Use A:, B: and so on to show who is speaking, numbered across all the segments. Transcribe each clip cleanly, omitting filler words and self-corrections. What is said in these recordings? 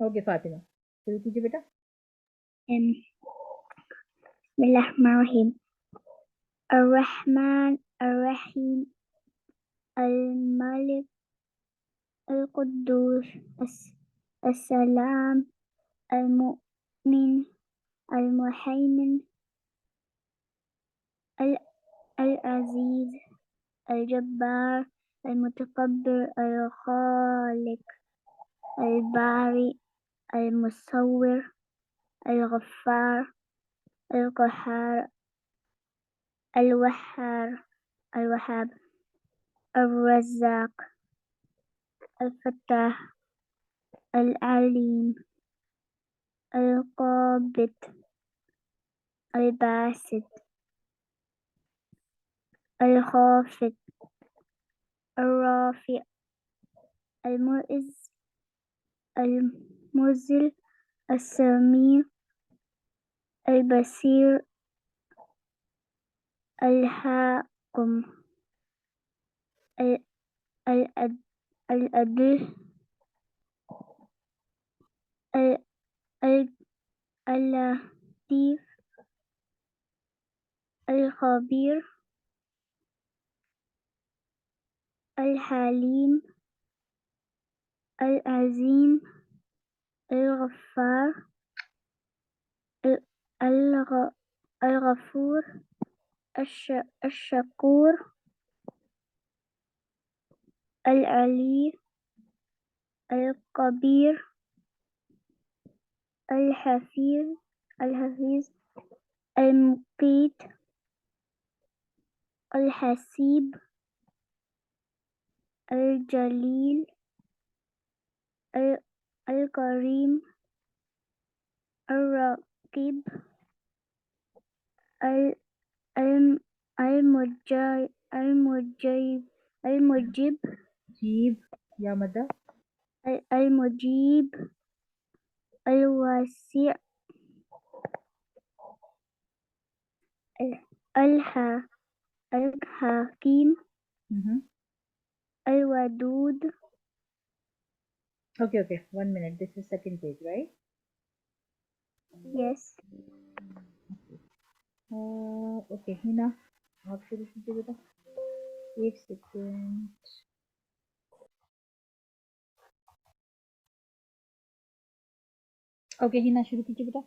A: Okay Fatima شروع کیجیے بیٹا.
B: بسم اللہ الرحمن الرحیم. الرحمن الرحیم الملک القدوس السلام المؤمن المهيمن العزيز الجبار المتكبر الخالق البارئ المصور الغفار القهار الوهاب الرزاق الفتاح العليم القابض الباسط الخافض الرافع المعز المذل السميع البصير الحاكم العدل اللطيف الخبير الحليم العظيم الغفار الغفور الشكور العلي الكبير الحفيظ المقيت الحسيب الجليل الكريم الرقيب المجيب
A: جیب یا مدہ.
B: المجيب الواسع الحكيم الودود.
A: Okay 1 minute. This is second page, right?
B: Yes.
A: Okay ہینا آپ شروع کیجیے بیٹا. 1 سیکنڈ. اوکے ہینا شروع کیجیے بیٹا.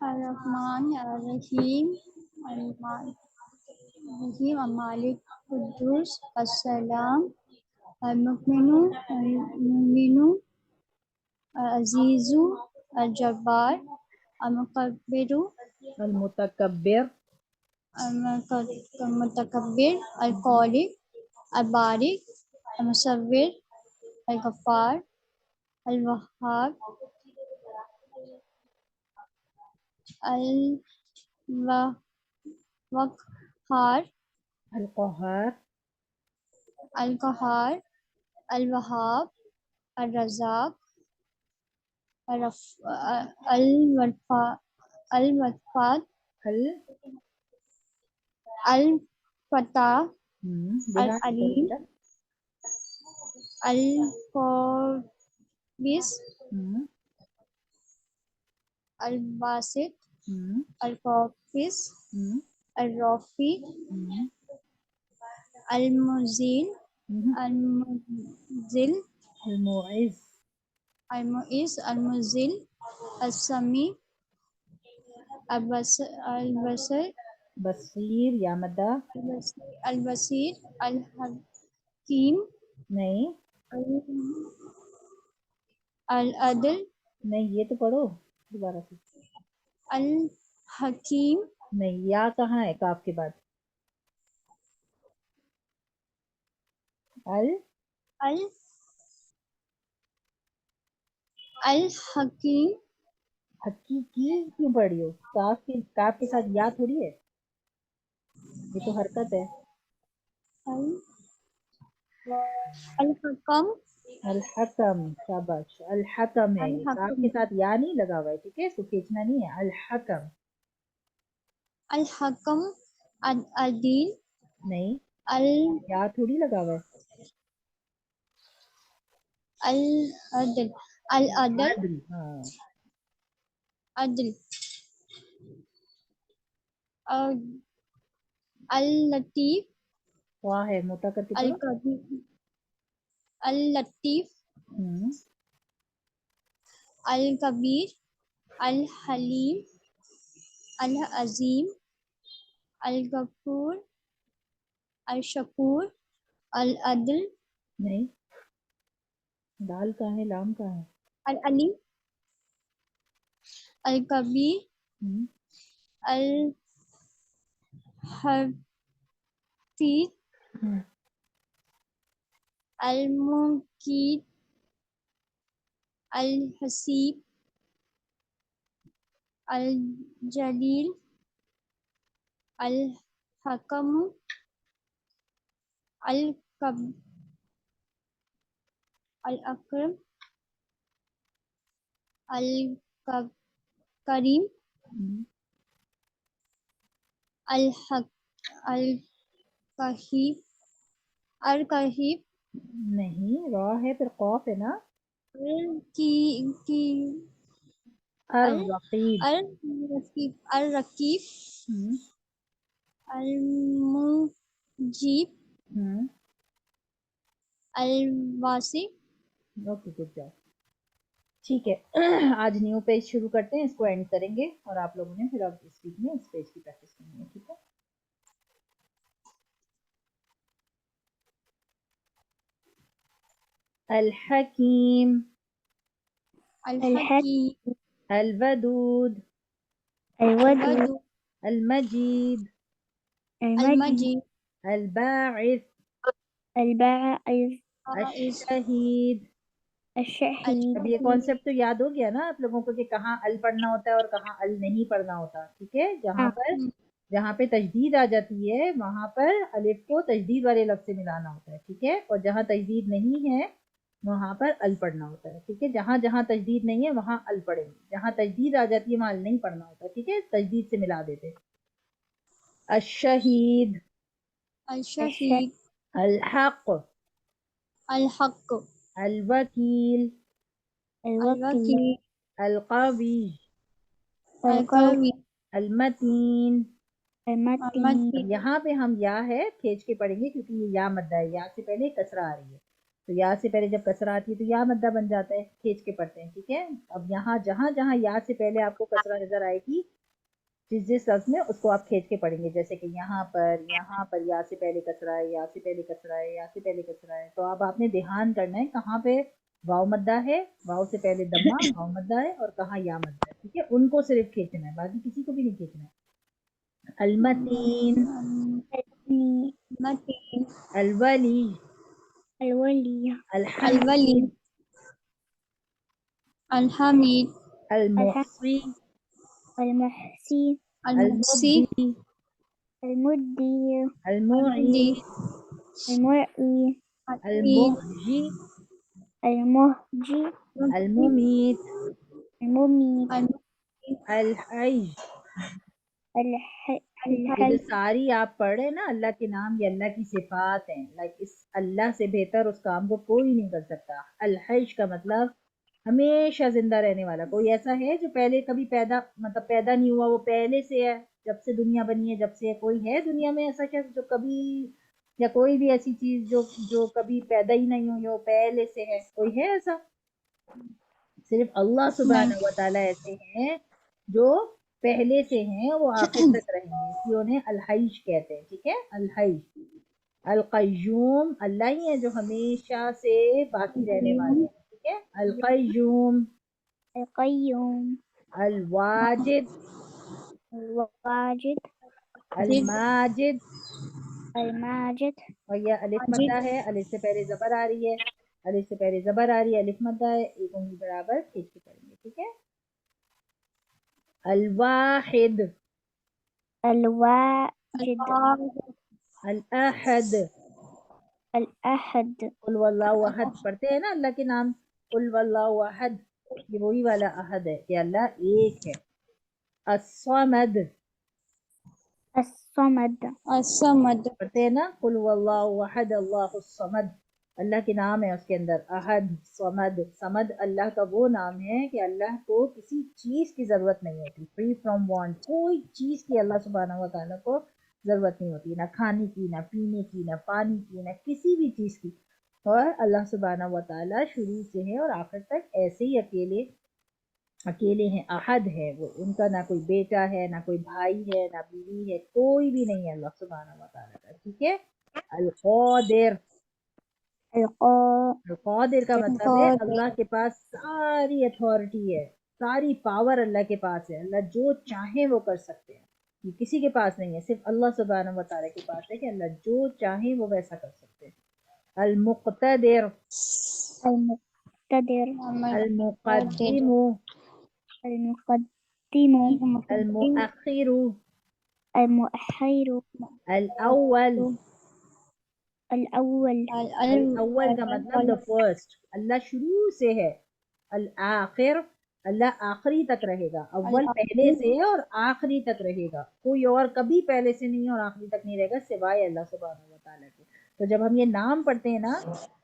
B: الرحمن الرحیم المالک قدوس السلام المؤمن العزیز الجبار المتکبر الخالق البارئ المصور الغفار الوهاب القهار الوهاب الرزاق الوفاد الفتاح العليم القابض الباسط القافز الرافع المذل المعز المذل السمیع
A: بصیر یا مدہ.
B: البصیر الحکیم
A: نہیں
B: العدل
A: نہیں یہ تو پڑھو دوبارہ سے.
B: الحکیم
A: نہیں یا کہاں ہے کاف کے بعد؟
B: الحکیم.
A: حقیقی کیوں پڑھ رہی ہو؟ کاف کے ساتھ یا تھوڑی ہے، یہ تو حرکت ہے.
B: الحکم
A: الحکم شاباش. الحکم ہے یہ، کاف کے ساتھ یا نہیں لگا ہوا ہے، ٹھیک ہے، اس کو کھینچنا نہیں ہے. الحکم.
B: الحکم العدل
A: نہیں یا تھوڑی لگا ہوا ہے.
B: العدل العدل
A: عدل، ہاں
B: عدل اللطیف
A: واہ ہے موٹا کر کے پڑھو.
B: الکبیر اللطیف
A: ہوں
B: الکبیر الحلیم العظیم الغفور الشکور العدل
A: نہیں، دال کہاں ہے، لام کہاں ہے؟
B: العلیم الکبیر
A: ہوں
B: الحفیظ
A: ہوں
B: المقیت الحسیب الجلیل الحکم الاکرم الکریم
A: ہوں.
B: الکہیب
A: نہیں، را ہے پھر قوف ہے نا. الرقیب.
B: الرقیب
A: ہوں
B: المجیب
A: ہوں.
B: الواسع
A: اوکے، گڈ جاب. ٹھیک ہے، آج نیو پیج شروع کرتے ہیں، اس کو اینڈ کریں گے اور آپ لوگوں نے پھر اب اس ویک میں اس پیج کی پریکٹس کرنی ہے. ٹھیک ہے. الحکیم،
B: الحکیم
A: الودود،
B: الودود
A: المجید،
B: المجید
A: الباعث، الشہید. اب یہ کانسیپٹ تو یاد ہو گیا نا آپ لوگوں کو کہ کہاں ال پڑھنا ہوتا ہے اور کہاں ال نہیں پڑھنا ہوتا. ٹھیک ہے. جہاں پہ تجدید آ جاتی ہے وہاں پر الف کو تجدید والے لفظ سے ملانا ہوتا ہے. ٹھیک ہے. اور جہاں تجدید نہیں ہے وہاں پر ال پڑھنا ہوتا ہے. ٹھیک ہے. جہاں جہاں تجدید نہیں ہے وہاں ال پڑھیں گے، جہاں تجدید آ جاتی ہے وہاں ال نہیں پڑھنا ہوتا. ٹھیک ہے. تجدید سے ملا دیتے. الشہید،
B: الشہید
A: الحق،
B: الحق
A: الوکیل،
B: الوکیل
A: القوی،
B: القوی
A: المتین.
B: المتین
A: اب یہاں پہ ہم یا ہے کھینچ کے پڑھیں گے کیونکہ یہ یا مدہ ہے. یا سے پہلے کسرہ آ رہی ہے تو یا سے پہلے جب کسرہ آتی ہے تو یا مدہ بن جاتا ہے. کھینچ کے پڑھتے ہیں. ٹھیک ہے. اب یہاں جہاں جہاں یا سے پہلے آپ کو کسرہ نظر آئے گی جس لفظ میں اس کو آپ کھینچ کے پڑھیں گے. جیسے کہ یہاں پر یا سے پہلے کسرہ ہے، یا سے پہلے کسرہ ہے، یا سے پہلے کسرہ ہے. تو اب آپ نے دھیان کرنا ہے کہاں پہ واو مدہ ہے، واو سے پہلے دمہ واو مدہ ہے، اور کہاں یا مدہ ہے. ٹھیک ہے. ان کو صرف کھینچنا ہے، باقی کسی کو بھی نہیں کھینچنا ہے. المتین،
B: المتین
A: الولی،
B: الولی
A: الحمید،
B: الحمید
A: المحصی،
B: المحسی
A: المبدی،
B: المدی
A: المعید،
B: المعید
A: المحجی،
B: المحجی
A: المميت،
B: الممید
A: الحی. یہ جو ساری آپ پڑھ رہے ہیں نا اللہ کے نام، یہ اللہ کی صفات ہیں. لائک اس اللہ سے بہتر اس کام کو کوئی نہیں کر سکتا. الحیش کا مطلب ہمیشہ زندہ رہنے والا. کوئی ایسا ہے جو پہلے کبھی پیدا نہیں ہوا، وہ پہلے سے ہے، جب سے دنیا بنی ہے جب سے ہے. کوئی ہے دنیا میں ایسا شخص جو کبھی، یا کوئی بھی ایسی چیز جو کبھی پیدا ہی نہیں ہوئی ہو، پہلے سے ہے؟ کوئی ہے ایسا؟ صرف اللہ سبحانہ و تعالیٰ ایسے ہیں جو پہلے سے ہیں، وہ آخر تک رہیں گے. اس لیے انہیں الحیش کہتے ہیں. ٹھیک ہے. الحیش. القیوم اللہ ہی ہے جو ہمیشہ سے باقی رہنے والے ہیں. ٹھیک ہے. القیوم.
B: القیوم
A: الواجد،
B: الواجد
A: الماجد.
B: الماجد
A: اور یہ الف مدہ ہے، الف سے پہلے زبر آ رہی ہے، الف سے پہلے زبر آ رہی ہے، الف مدہ ہے. ایک انگلی برابر کھینچ کے پڑھیں گے. ٹھیک ہے. الواحد،
B: الواجد
A: الاحد.
B: الأحد
A: قل واللہ احد پڑھتے ہیں نا اللہ کے نام. قل واللہ احد، یہ وہی والا احد ہے کہ اللہ ایک ہے. الصمد
B: الصمد الصمد
A: پڑھتے ہیں نا قل واللہ احد اللہ الصمد. اللہ کے نام ہے اس کے اندر احد صمد. صمد اللہ کا وہ نام ہے کہ اللہ کو کسی چیز کی ضرورت نہیں ہوتی, فری فرام وانٹ, کوئی چیز کی اللہ سبحانہ و تعالیٰ کو ضرورت نہیں ہوتی, نہ کھانے کی, نہ پینے کی, نہ پانی کی, نہ کسی بھی چیز کی. اور اللہ سبحانہ و تعالیٰ شروع سے ہے اور آخر تک ایسے ہی اکیلے ہیں, احد ہے وہ, ان کا نہ کوئی بیٹا ہے, نہ کوئی بھائی ہے, نہ بیوی ہے, کوئی بھی نہیں ہے اللہ سبحانہ و تعالیٰ کا. ٹھیک ہے. القادر, القادر کا مطلب ہے اللہ کے پاس ساری اتھارٹی ہے, ساری پاور اللہ کے پاس ہے, اللہ جو چاہیں وہ کر سکتے ہیں, یہ کسی کے پاس نہیں ہے, صرف اللہ سبحانہ و تعالیٰ کے پاس ہے کہ اللہ جو چاہیں وہ ویسا کر سکتے ہیں. المقتدر,
B: المقتدر
A: المقدم,
B: المقدم
A: المؤخر,
B: المؤخر
A: الاول.
B: الأول
A: الاول کا مطلب the first, اللہ شروع سے ہے. الآخر, اللہ آخری تک رہے گا, اول پہلے سے ہے اور آخری تک رہے گا, کوئی اور کبھی پہلے سے نہیں اور آخری تک نہیں رہے گا سوائے اللہ سبحانہ و تعالیٰ کے. تو جب ہم یہ نام پڑھتے ہیں نا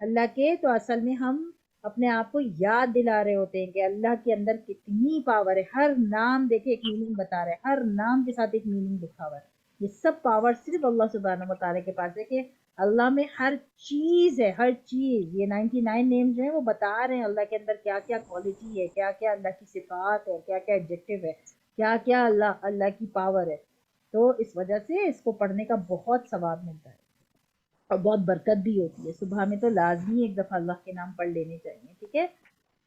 A: اللہ کے, تو اصل میں ہم اپنے آپ کو یاد دلا رہے ہوتے ہیں کہ اللہ کے اندر کتنی پاور ہے. ہر نام دیکھے ایک میننگ بتا رہے ہیں, ہر نام کے ساتھ ایک میننگ لکھا ہوا ہے. یہ سب پاور صرف اللہ سبحانہ و تعالیٰ کے پاس ہے کہ اللہ میں ہر چیز ہے, ہر چیز. یہ 99 نیم جو ہیں وہ بتا رہے ہیں اللہ کے اندر کیا کیا کوالٹی ہے, کیا کیا اللہ کی صفات ہے, کیا کیا ایڈجیکٹو ہے, کیا کیا اللہ کی پاور ہے. تو اس وجہ سے اس کو پڑھنے کا بہت ثواب ملتا ہے اور بہت برکت بھی ہوتی ہے. صبح میں تو لازمی ایک دفعہ اللہ کے نام پڑھ لینے چاہیے. ٹھیک ہے,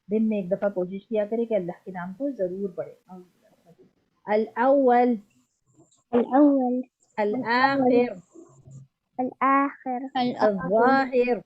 A: دن میں ایک دفعہ کوشش کیا کرے کہ اللہ کے نام کو ضرور پڑھے. الاول,
B: الأول
A: الآخر,
B: الآخر
A: الظاہر.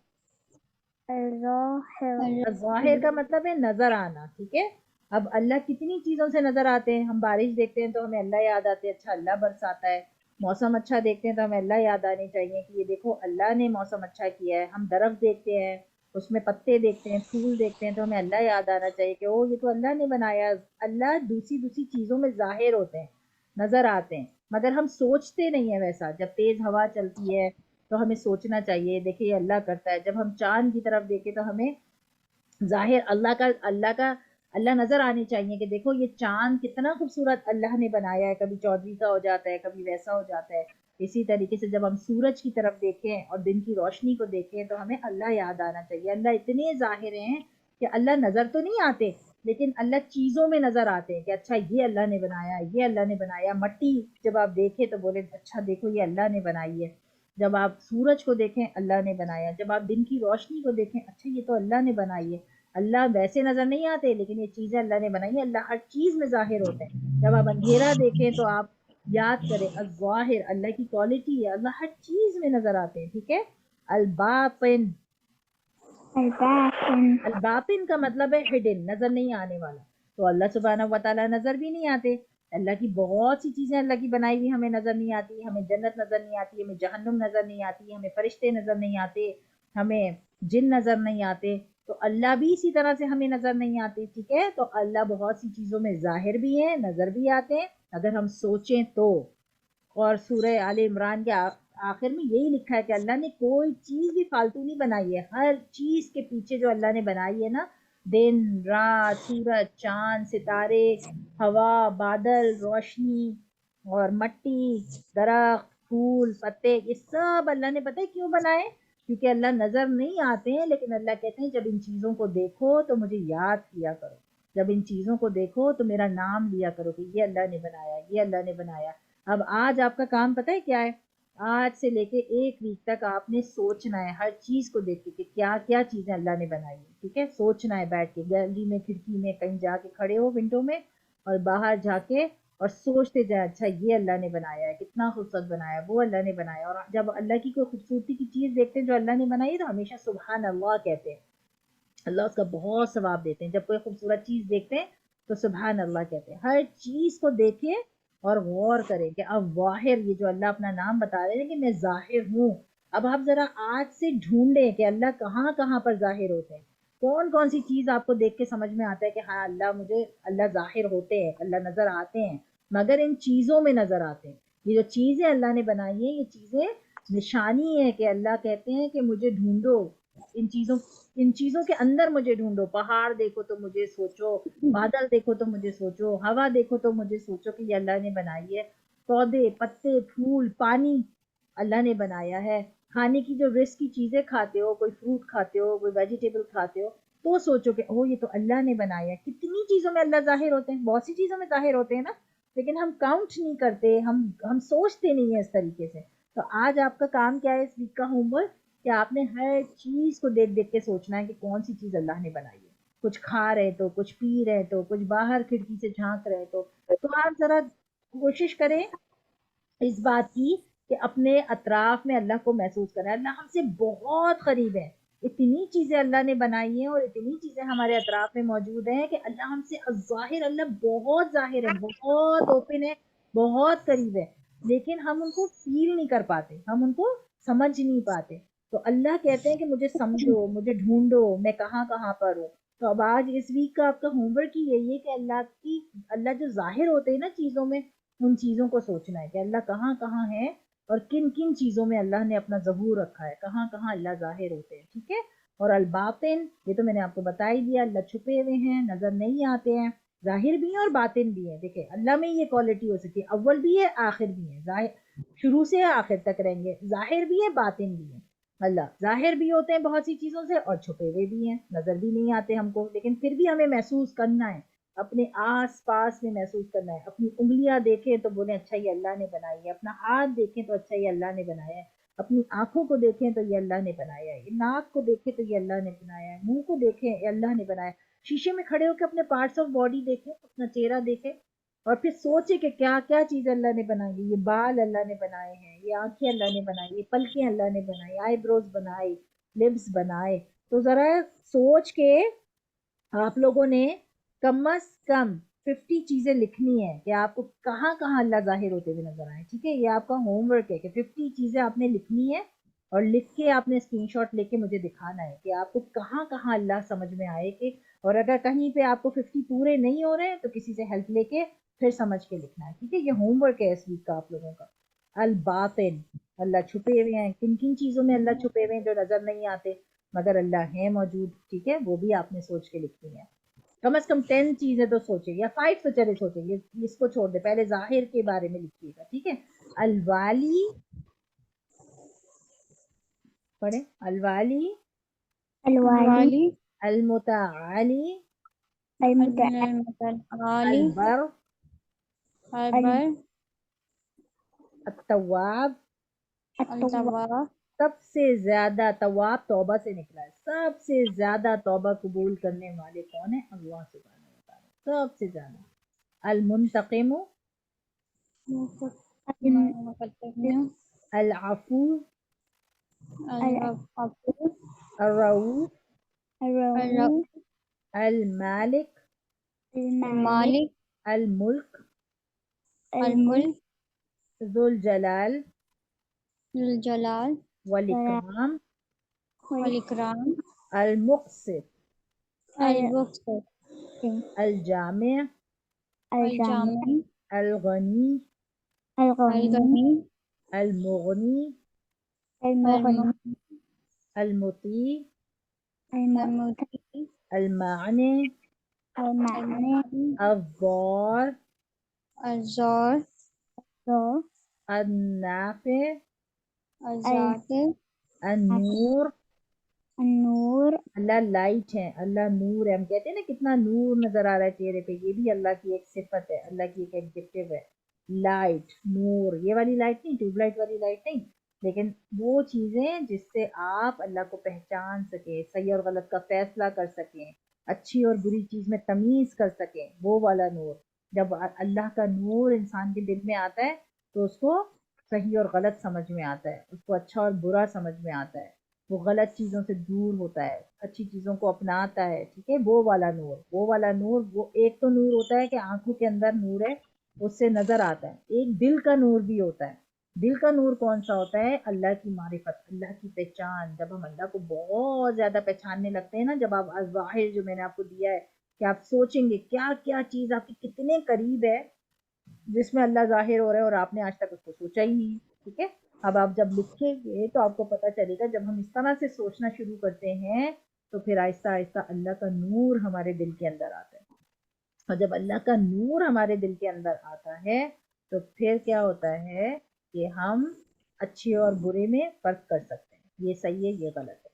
B: الظاهر
A: ظاہر کا مطلب ہے نظر آنا. ٹھیک ہے, اب اللہ کتنی چیزوں سے نظر آتے ہیں. ہم بارش دیکھتے ہیں تو ہمیں اللہ یاد آتے ہیں, اچھا اللہ برساتا ہے. موسم اچھا دیکھتے ہیں تو ہمیں اللہ یاد آنے چاہیے کہ یہ دیکھو اللہ نے موسم اچھا کیا ہے. ہم درخت دیکھتے ہیں, اس میں پتے دیکھتے ہیں, پھول دیکھتے ہیں, تو ہمیں اللہ یاد آنا چاہیے کہ او یہ تو اللہ نے بنایا. اللہ دوسری چیزوں میں ظاہر ہوتے ہیں, نظر آتے ہیں, مگر ہم سوچتے نہیں ہیں ویسا. جب تیز ہوا چلتی ہے تو ہمیں سوچنا چاہیے دیکھیں یہ اللہ کرتا ہے. جب ہم چاند کی طرف دیکھیں تو ہمیں ظاہر اللہ نظر آنی چاہیے کہ دیکھو یہ چاند کتنا خوبصورت اللہ نے بنایا ہے. کبھی چودھری کا ہو جاتا ہے, کبھی ویسا ہو جاتا ہے. اسی طریقے سے جب ہم سورج کی طرف دیکھیں اور دن کی روشنی کو دیکھیں تو ہمیں اللہ یاد آنا چاہیے. اللہ اتنے ظاہر ہیں کہ اللہ نظر تو نہیں آتے, لیکن اللہ چیزوں میں نظر آتے ہیں کہ اچھا یہ اللہ نے بنایا, یہ اللہ نے بنایا. مٹی جب آپ دیکھیں تو بولے اچھا دیکھو یہ اللہ نے بنائی ہے. جب آپ سورج کو دیکھیں اللہ نے بنایا. جب آپ دن کی روشنی کو دیکھیں اچھا یہ تو اللہ نے بنائی ہے. اللہ ویسے نظر نہیں آتے لیکن یہ چیزیں اللہ نے بنائی ہیں. اللہ ہر چیز میں ظاہر ہوتے ہیں. جب آپ اندھیرا دیکھیں تو آپ یاد کریں الظاہر, اللہ کی کوالٹی ہے, اللہ ہر چیز میں نظر آتے ہیں. ٹھیک ہے. الباطن,
B: الباطن
A: الباطن کا مطلب ہے ہڈن, نظر نہیں آنے والا. تو اللہ سبحانہ و تعالیٰ نظر بھی نہیں آتے. اللہ کی بہت سی چیزیں اللہ کی بنائی ہوئی ہمیں نظر نہیں آتی. ہمیں جنت نظر نہیں آتی, ہمیں جہنم نظر نہیں آتی, ہمیں فرشتے نظر نہیں آتے, ہمیں جن نظر نہیں آتے. تو اللہ بھی اسی طرح سے ہمیں نظر نہیں آتے. ٹھیک ہے. تو اللہ بہت سی چیزوں میں ظاہر بھی ہیں, نظر بھی آتے ہیں اگر ہم سوچیں تو. اور سورہ آل عمران کے آخر میں یہی لکھا ہے کہ اللہ نے کوئی چیز بھی فالتو نہیں بنائی ہے. ہر چیز کے پیچھے جو اللہ نے بنائی ہے نا, دن رات, سورج چاند ستارے, ہوا بادل روشنی اور مٹی درخت پھول پتے, یہ سب اللہ نے پتہ ہے کیوں بنائے؟ کیونکہ اللہ نظر نہیں آتے ہیں لیکن اللہ کہتے ہیں جب ان چیزوں کو دیکھو تو مجھے یاد کیا کرو. جب ان چیزوں کو دیکھو تو میرا نام لیا کرو کہ یہ اللہ نے بنایا, یہ اللہ نے بنایا. اب آج آپ کا کام پتہ ہے کیا ہے؟ آج سے لے کے 1 ویک تک آپ نے سوچنا ہے ہر چیز کو دیکھ کے کہ کیا کیا چیزیں اللہ نے بنائی ہیں. ٹھیک ہے. سوچنا ہے بیٹھ کے, گیلری میں, کھڑکی میں, کہیں جا کے کھڑے ہو ونڈو میں اور باہر جا کے اور سوچتے جائیں اچھا یہ اللہ نے بنایا ہے, کتنا خوبصورت بنایا ہے, وہ اللہ نے بنایا. اور جب اللہ کی کوئی خوبصورتی کی چیز دیکھتے ہیں جو اللہ نے بنائی ہے تو ہمیشہ سبحان اللہ کہتے ہیں, اللہ اس کا بہت ثواب دیتے ہیں. جب کوئی خوبصورت چیز دیکھتے ہیں تو سبحان اللہ کہتے ہیں. ہر چیز کو دیکھیں اور غور کریں کہ اب ظاہر, یہ جو اللہ اپنا نام بتا رہے ہیں کہ میں ظاہر ہوں. اب آپ ذرا آج سے ڈھونڈیں کہ اللہ کہاں کہاں پر ظاہر ہوتے ہیں, کون سی چیز آپ کو دیکھ کے سمجھ میں آتا ہے کہ ہاں اللہ ظاہر ہوتے ہیں, اللہ نظر آتے ہیں, مگر ان چیزوں میں نظر آتے ہیں. یہ جو چیزیں اللہ نے بنائی ہیں یہ چیزیں نشانی ہے کہ اللہ کہتے ہیں کہ مجھے ڈھونڈو, ان چیزوں کے اندر مجھے ڈھونڈو. پہاڑ دیکھو تو مجھے سوچو, بادل دیکھو تو مجھے سوچو, ہوا دیکھو تو مجھے سوچو کہ یہ اللہ نے بنائی ہے. پودے, پتے, پھول, پانی اللہ نے بنایا ہے. کھانے کی جو رزق کی چیزیں کھاتے ہو, کوئی فروٹ کھاتے ہو, کوئی ویجیٹیبل کھاتے ہو, تو سوچو کہ یہ تو اللہ نے بنایا ہے. کتنی چیزوں میں اللہ ظاہر ہوتے ہیں, بہت سی چیزوں میں ظاہر ہوتے ہیں نا, لیکن ہم کاؤنٹ نہیں کرتے, ہم سوچتے نہیں ہیں اس طریقے سے. تو آج آپ کا کام کیا ہے اس ویک کا ہوم ورک, کہ آپ نے ہر چیز کو دیکھ دیکھ کے سوچنا ہے کہ کون سی چیز اللہ نے بنائی ہے. کچھ کھا رہے تو, کچھ پی رہے تو, کچھ باہر کھڑکی سے جھانک رہے تو آپ ذرا کوشش کریں اس بات کی کہ اپنے اطراف میں اللہ کو محسوس کریں. اللہ ہم سے بہت قریب ہے. اتنی چیزیں اللہ نے بنائی ہیں اور اتنی چیزیں ہمارے اطراف میں موجود ہیں کہ اللہ ہم سے ظاہر, اللہ بہت ظاہر ہے, بہت اوپن ہے, بہت قریب ہے, لیکن ہم ان کو فیل نہیں کر پاتے, ہم ان کو سمجھ نہیں پاتے. تو اللہ کہتے ہیں کہ مجھے سمجھو, مجھے ڈھونڈو, میں کہاں کہاں پر ہوں. تو اب آج اس ویک کا آپ کا ہوم ورک ہی یہی ہے کہ اللہ جو ظاہر ہوتے ہیں نا چیزوں میں, ان چیزوں کو سوچنا ہے کہ اللہ کہاں کہاں ہے اور کن کن چیزوں میں اللہ نے اپنا ظہور رکھا ہے, کہاں کہاں اللہ ظاہر ہوتے ہیں. ٹھیک ہے. اور الباطن, یہ تو میں نے آپ کو بتا ہی دیا, اللہ چھپے ہوئے ہیں, نظر نہیں آتے ہیں, ظاہر بھی ہیں اور باطن بھی ہیں. دیکھیں اللہ میں یہ کوالٹی ہو سکتی ہے, اول بھی ہے آخر بھی ہے, ظاہر شروع سے آخر تک رہیں گے, ظاہر بھی ہے باطن بھی ہے. اللہ ظاہر بھی ہوتے ہیں بہت سی چیزوں سے اور چھپے ہوئے بھی ہیں, نظر بھی نہیں آتے ہم کو, لیکن پھر بھی ہمیں محسوس کرنا ہے, اپنے آس پاس میں محسوس کرنا ہے. اپنی انگلیاں دیکھیں تو بولیں اچھا یہ اللہ نے بنائی ہے, اپنا ہاتھ دیکھیں تو اچھا یہ اللہ نے بنایا ہے, اپنی آنکھوں کو دیکھیں تو یہ اللہ نے بنایا ہے, ناک کو دیکھیں تو یہ اللہ نے بنایا ہے, منہ کو دیکھیں یہ اللہ نے بنایا ہے. شیشے میں کھڑے ہو کے اپنے پارٹس آف باڈی دیکھیں, اپنا چہرہ دیکھیں, اور پھر سوچے کہ کیا کیا چیز اللہ نے بنائی ہے. یہ بال اللہ نے بنائے ہیں, یہ آنکھیں اللہ نے بنائی, یہ پلکیں اللہ نے بنائی, آئی بروز بنائے, لپس بنائے. تو ذرا سوچ کے آپ لوگوں نے کم از کم 50 چیزیں لکھنی ہے کہ آپ کو کہاں کہاں اللہ ظاہر ہوتے ہوئے نظر آئے. ٹھیک ہے, یہ آپ کا ہوم ورک ہے کہ 50 چیزیں آپ نے لکھنی ہے اور لکھ کے آپ نے اسکرین شاٹ لے کے مجھے دکھانا ہے کہ آپ کو کہاں کہاں اللہ سمجھ میں آئے. کہ اور اگر کہیں پہ آپ کو 50 پورے نہیں ہو رہے ہیں تو کسی سے ہیلپ لے کے پھر سمجھ کے لکھنا ہے. ٹھیک ہے, یہ ہوم ورک ہے اس ویک کا آپ لوگوں کا. الباطن, اللہ چھپے ہوئے ہیں, کن کن چیزوں میں اللہ چھپے ہوئے ہیں جو نظر نہیں آتے مگر اللہ ہے موجود. ٹھیک ہے, وہ بھی آپ نے سوچ کے لکھنی ہے. کم از کم 10 چیزیں تو سوچے, یا 5 تو چلے سوچے, یہ اس کو چھوڑ دے, پہلے ظاہر کے بارے میں لکھیے گا. ٹھیک ہے. الوالی, پڑھیں, الوالی,
B: الوالی,
A: المتعالی,
B: المتعالی,
A: البر,
B: البر,
A: التواب.
B: التواب,
A: سب سے زیادہ تواب توبہ سے نکلا ہے, سب سے زیادہ توبہ قبول کرنے والے کون ہیں؟ اللہ سبحانہ و تعالیٰ, سب سے زیادہ. المنتقم, العفو,
B: العفو,
A: الرؤوف,
B: الرؤوف,
A: المالک,
B: المالك,
A: الملک,
B: الملك,
A: ذو الجلال
B: ذو الجلال
A: والاکرام,
B: والإكرام,
A: المقسط,
B: المقسط,
A: الجامع,
B: الجامع,
A: الغنی,
B: الغني,
A: المغنی,
B: المغني,
A: المطیع,
B: المطيع,
A: المعني,
B: المعني,
A: الضار,
B: الزار,
A: النافع,
B: الزاكر,
A: النور.
B: النور,
A: اللہ لائٹ ہے, اللہ نور ہے. ہم کہتے ہیں نا کتنا نور نظر آ رہا ہے چہرے پہ, یہ بھی اللہ کی ایک صفت ہے, اللہ کی ایک ایڈجیکٹو ہے. لائٹ, نور, یہ والی لائٹ نہیں, ٹیوب لائٹ والی لائٹ نہیں, لیکن وہ چیزیں جس سے آپ اللہ کو پہچان سکیں, صحیح اور غلط کا فیصلہ کر سکیں, اچھی اور بری چیز میں تمیز کر سکیں, وہ والا نور. جب اللہ کا نور انسان کے دل میں آتا ہے تو اس کو صحیح اور غلط سمجھ میں آتا ہے, اس کو اچھا اور برا سمجھ میں آتا ہے, وہ غلط چیزوں سے دور ہوتا ہے, اچھی چیزوں کو اپناتا ہے. ٹھیک ہے, وہ والا نور, وہ والا نور. وہ ایک تو نور ہوتا ہے کہ آنکھوں کے اندر نور ہے, اس سے نظر آتا ہے. ایک دل کا نور بھی ہوتا ہے. دل کا نور کون سا ہوتا ہے؟ اللہ کی معرفت, اللہ کی پہچان. جب ہم اللہ کو بہت زیادہ پہچاننے لگتے ہیں نا, جب آپ ظاہر جو میں نے آپ کو دیا ہے کہ آپ سوچیں گے کیا کیا چیز آپ کے کتنے قریب ہے جس میں اللہ ظاہر ہو رہا ہے اور آپ نے آج تک اس کو سوچا ہی نہیں. ٹھیک ہے, اب آپ جب لکھیں گے تو آپ کو پتہ چلے گا، جب ہم اس طرح سے سوچنا شروع کرتے ہیں تو پھر آہستہ آہستہ اللہ کا نور ہمارے دل کے اندر آتا ہے، اور جب اللہ کا نور ہمارے دل کے اندر آتا ہے تو پھر کیا ہوتا ہے کہ ہم اچھے اور برے میں فرق کر سکتے ہیں، یہ صحیح ہے یہ غلط ہے،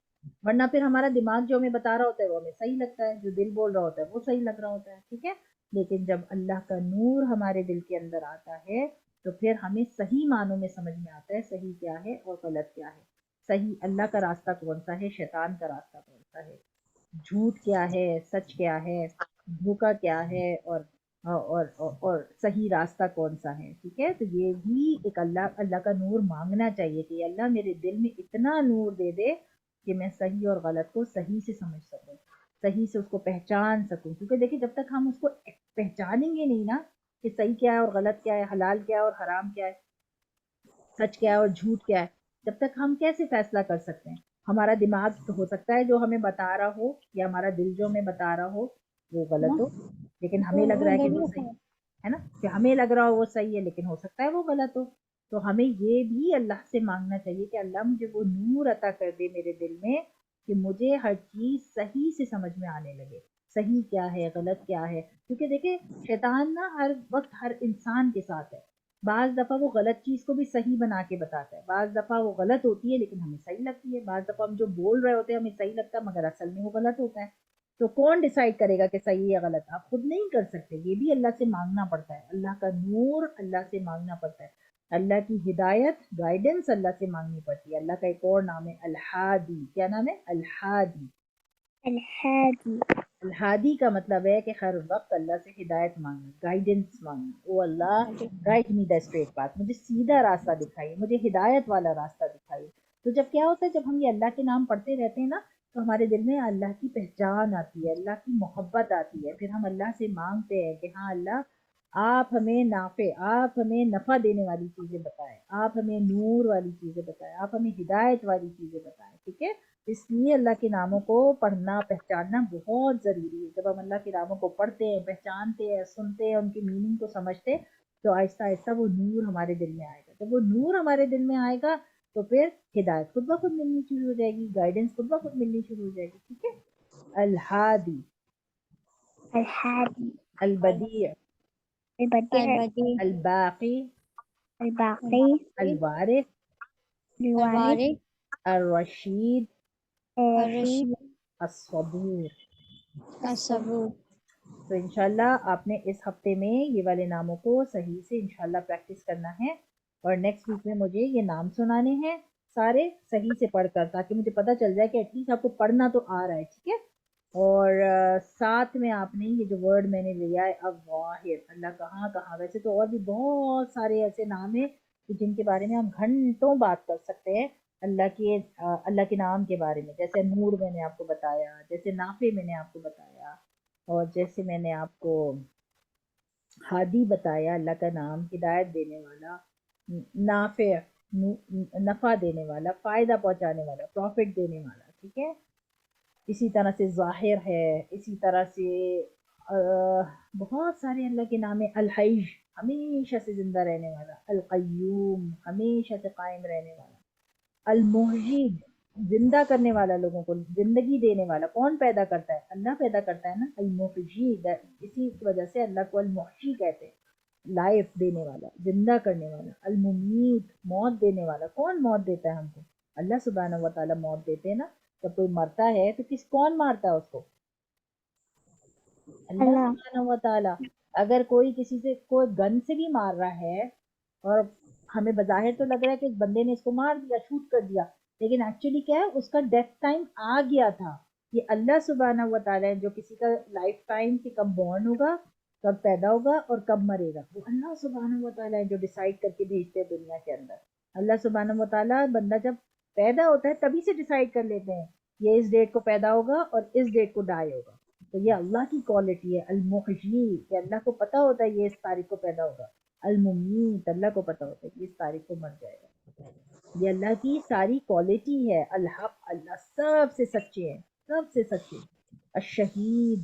A: ورنہ پھر ہمارا دماغ جو ہمیں بتا رہا ہوتا ہے وہ ہمیں صحیح لگتا ہے، جو دل بول رہا ہوتا ہے وہ صحیح لگ رہا ہوتا ہے، ٹھیک ہے۔ لیکن جب اللہ کا نور ہمارے دل کے اندر آتا ہے تو پھر ہمیں صحیح معنوں میں سمجھ میں آتا ہے صحیح کیا ہے اور غلط کیا ہے، صحیح اللہ کا راستہ کون سا ہے، شیطان کا راستہ کون سا ہے، جھوٹ کیا ہے، سچ کیا ہے، دھوکا کیا ہے، اور صحیح راستہ کون سا ہے، ٹھیک ہے۔ تو یہ بھی ایک اللہ کا نور مانگنا چاہیے کہ اللہ میرے دل میں اتنا نور دے دے کہ میں صحیح اور غلط کو صحیح سے سمجھ سکوں، صحیح سے اس کو پہچان سکوں، کیونکہ دیکھیں جب تک ہم اس کو پہچانیں گے نہیں نا کہ صحیح کیا ہے اور غلط کیا ہے، حلال کیا ہے اور حرام کیا ہے، سچ کیا ہے اور جھوٹ کیا ہے، جب تک ہم کیسے فیصلہ کر سکتے ہیں؟ ہمارا دماغ تو ہو سکتا ہے جو ہمیں بتا رہا ہو یا ہمارا دل جو ہمیں بتا رہا ہو وہ غلط ہو، لیکن ہمیں لگ رہا ہے کہ وہ صحیح ہے نا، کہ ہمیں لگ رہا ہو وہ صحیح ہے لیکن ہو سکتا ہے وہ غلط ہو۔ تو ہمیں یہ بھی اللہ سے مانگنا چاہیے کہ اللہ مجھے وہ نور عطا کر دے میرے دل میں کہ مجھے ہر چیز صحیح سے سمجھ میں آنے لگے، صحیح کیا ہے غلط کیا ہے، کیونکہ دیکھیں شیطان نا ہر وقت ہر انسان کے ساتھ ہے، بعض دفعہ وہ غلط چیز کو بھی صحیح بنا کے بتاتا ہے، بعض دفعہ وہ غلط ہوتی ہے لیکن ہمیں صحیح لگتی ہے، بعض دفعہ ہم جو بول رہے ہوتے ہیں ہمیں صحیح لگتا ہے مگر اصل میں وہ غلط ہوتا ہے۔ تو کون ڈیسائیڈ کرے گا کہ صحیح یا غلط؟ آپ خود نہیں کر سکتے، یہ بھی اللہ سے مانگنا پڑتا ہے، اللہ کا نور اللہ سے مانگنا پڑتا ہے، اللہ کی ہدایت گائیڈنس اللہ سے مانگنی پڑتی ہے۔ اللہ کا ایک اور نام ہے الہادی، کیا نام ہے؟ الہادی۔
B: الہادی
A: الہادی کا مطلب ہے کہ ہر وقت اللہ سے ہدایت مانگنا، گائیڈنس مانگنا، او اللہ گائیڈ می دا اسٹریٹ پاتھ، مجھے سیدھا راستہ دکھائیے، مجھے ہدایت والا راستہ دکھائیے۔ تو جب کیا ہوتا ہے جب ہم یہ اللہ کے نام پڑھتے رہتے ہیں نا تو ہمارے دل میں اللہ کی پہچان آتی ہے، اللہ کی محبت آتی ہے، پھر ہم اللہ سے مانگتے ہیں کہ ہاں اللہ آپ ہمیں آپ ہمیں نفع دینے والی چیزیں بتائیں، آپ ہمیں نور والی چیزیں بتائیں، آپ ہمیں ہدایت والی چیزیں بتائیں، ٹھیک ہے۔ اس لیے اللہ کے ناموں کو پڑھنا پہچاننا بہت ضروری ہے، جب ہم اللہ کے ناموں کو پڑھتے ہیں، پہچانتے ہیں، سنتے ہیں، ان کی میننگ کو سمجھتے ہیں تو آہستہ آہستہ وہ نور ہمارے دل میں آئے گا، جب وہ نور ہمارے دل میں آئے گا تو پھر ہدایت خود بخود ملنی شروع ہو جائے گی، گائیڈنس خود بخود ملنی شروع ہو جائے گی، ٹھیک ہے۔ الہادی،
B: الہادی
A: البدیع،
B: البدیع
A: الباقی،
B: الباقی
A: الوارث،
B: الوارث
A: الرشید،
B: الرشید
A: الصبور۔
B: الصبور۔
A: تو انشاءاللہ آپ نے اس ہفتے میں یہ والے ناموں کو صحیح سے انشاءاللہ پریکٹس کرنا ہے، اور نیکسٹ ویک میں مجھے یہ نام سنانے ہیں سارے صحیح سے پڑھ کر، تاکہ مجھے پتہ چل جائے کہ ایٹ لیسٹ آپ کو پڑھنا تو آ رہا ہے، ٹھیک ہے۔ اور ساتھ میں آپ نے یہ جو ورڈ میں نے لیا ہے الظاہر، اللہ کہاں کہاں، ویسے تو اور بھی بہت سارے ایسے نام ہیں کہ جن کے بارے میں ہم گھنٹوں بات کر سکتے ہیں، اللہ کے نام کے بارے میں، جیسے نور میں نے آپ کو بتایا، جیسے نافع میں نے آپ کو بتایا، اور جیسے میں نے آپ کو ہادی بتایا اللہ کا نام، ہدایت دینے والا، نافع نفع دینے والا، فائدہ پہنچانے والا، پروفٹ دینے والا، ٹھیک ہے۔ اسی طرح سے ظاہر ہے، اسی طرح سے بہت سارے اللہ کے نام ہیں، الحی ہمیشہ سے زندہ رہنے والا، القیوم ہمیشہ سے قائم رہنے والا، المحیی زندہ کرنے والا، لوگوں کو زندگی دینے والا، کون پیدا کرتا ہے؟ اللہ پیدا کرتا ہے نا، المحیی، اسی کی وجہ سے اللہ کو المحیی کہتے ہیں، لائف دینے والا، زندہ کرنے والا، الممیت موت دینے والا، کون موت دیتا ہے ہم کو؟ اللہ سبحانہ و تعالیٰ موت دیتے ہیں نا، جب کوئی مرتا ہے تو کون مارتا ہے اس کو؟ اللہ
B: اللہ
A: سبحانہ و تعالیٰ۔ اگر کوئی کسی سے کوئی گن سے بھی مار رہا ہے اور ہمیں بظاہر تو لگ رہا ہے کہ اس بندے نے اس کو مار دیا، شوٹ کر دیا، لیکن ایکچولی کیا ہے اس کا ڈیتھ ٹائم آ گیا تھا، یہ اللہ سبحانہ و تعالیٰ ہے جو کسی کا لائف ٹائم کہ کب بورن ہوگا، کب پیدا ہوگا اور کب مرے گا، وہ اللہ سبحانہ و تعالیٰ ہے جو ڈیسائیڈ کر کے بھیجتے ہیں دنیا کے اندر۔ اللہ سبحانہ و تعالیٰ بندہ جب پیدا ہوتا ہے تبھی سے ڈیسائیڈ کر لیتے ہیں یہ اس ڈیٹ کو پیدا ہوگا اور اس ڈیٹ کو ڈائی ہوگا، تو یہ اللہ کی کوالٹی ہے المحیی، کہ اللہ کو پتا ہوتا ہے یہ اس تاریخ کو پیدا ہوگا، الممیت اللہ کو پتا ہوتا ہے کہ اس تاریخ کو مر جائے گا، یہ اللہ کی ساری کوالٹی ہے، الحق اللہ سب سے سچے ہیں، سب سے سچے، الشہید